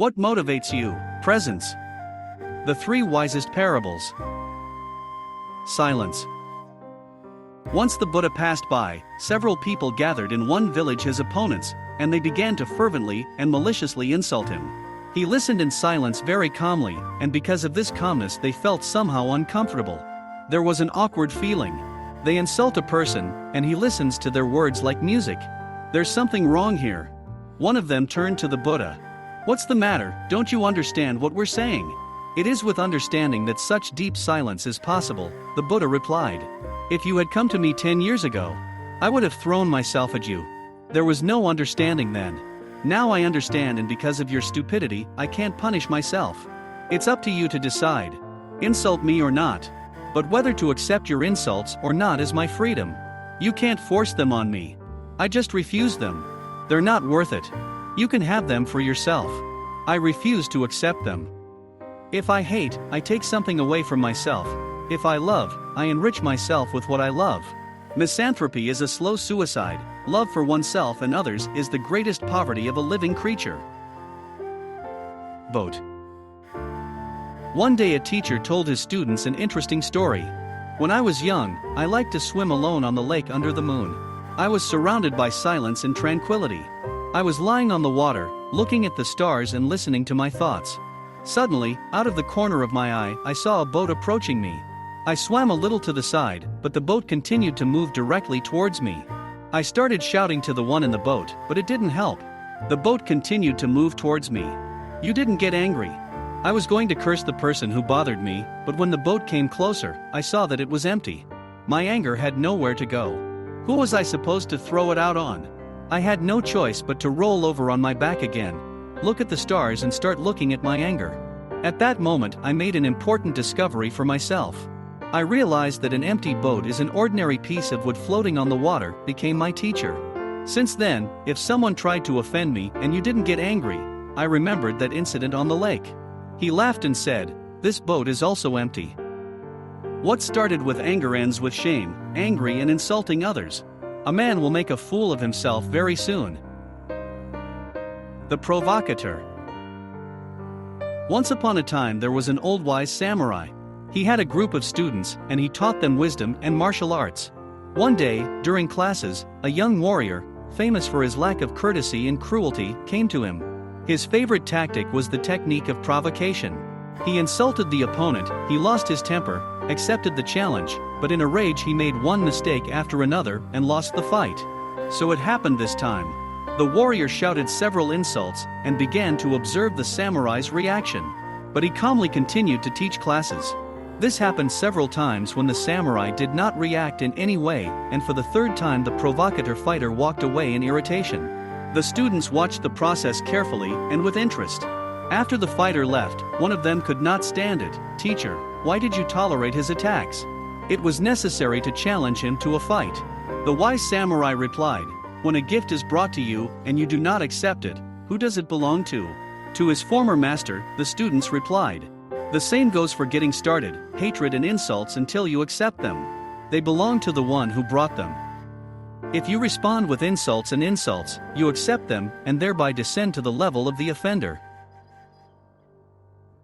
What motivates you? Presence. The three wisest parables. Silence. Once the Buddha passed by, several people gathered in one village as opponents, and they began to fervently and maliciously insult him. He listened in silence very calmly, and because of this calmness they felt somehow uncomfortable. There was an awkward feeling. They insult a person, and he listens to their words like music. There's something wrong here. One of them turned to the Buddha. What's the matter? Don't you understand what we're saying? It is with understanding that such deep silence is possible, the Buddha replied. If you had come to me 10 years ago, I would have thrown myself at you. There was no understanding then. Now I understand, and because of your stupidity, I can't punish myself. It's up to you to decide. Insult me or not. But whether to accept your insults or not is my freedom. You can't force them on me. I just refuse them. They're not worth it. You can have them for yourself. I refuse to accept them. If I hate, I take something away from myself. If I love, I enrich myself with what I love. Misanthropy is a slow suicide. Love for oneself and others is the greatest poverty of a living creature. Boat. One day a teacher told his students an interesting story. When I was young, I liked to swim alone on the lake under the moon. I was surrounded by silence and tranquility. I was lying on the water, looking at the stars and listening to my thoughts. Suddenly, out of the corner of my eye, I saw a boat approaching me. I swam a little to the side, but the boat continued to move directly towards me. I started shouting to the one in the boat, but it didn't help. The boat continued to move towards me. You didn't get angry. I was going to curse the person who bothered me, but when the boat came closer, I saw that it was empty. My anger had nowhere to go. Who was I supposed to throw it out on? I had no choice but to roll over on my back again, look at the stars and start looking at my anger. At that moment I made an important discovery for myself. I realized that an empty boat is an ordinary piece of wood floating on the water became my teacher. Since then, if someone tried to offend me and you didn't get angry, I remembered that incident on the lake. He laughed and said, "This boat is also empty." What started with anger ends with shame, angry and insulting others. A man will make a fool of himself very soon. The provocateur. Once upon a time there was an old wise samurai. He had a group of students, and he taught them wisdom and martial arts. One day, during classes, a young warrior, famous for his lack of courtesy and cruelty, came to him. His favorite tactic was the technique of provocation. He insulted the opponent, he lost his temper, accepted the challenge, but in a rage he made one mistake after another and lost the fight. So it happened this time. The warrior shouted several insults and began to observe the samurai's reaction. But he calmly continued to teach classes. This happened several times when the samurai did not react in any way, and for the third time the provocateur fighter walked away in irritation. The students watched the process carefully and with interest. After the fighter left, one of them could not stand it. "Teacher, why did you tolerate his attacks? It was necessary to challenge him to a fight." The wise samurai replied, "When a gift is brought to you, and you do not accept it, who does it belong to?" To his former master, the students replied. The same goes for getting started, hatred and insults until you accept them. They belong to the one who brought them. If you respond with insults and insults, you accept them, and thereby descend to the level of the offender.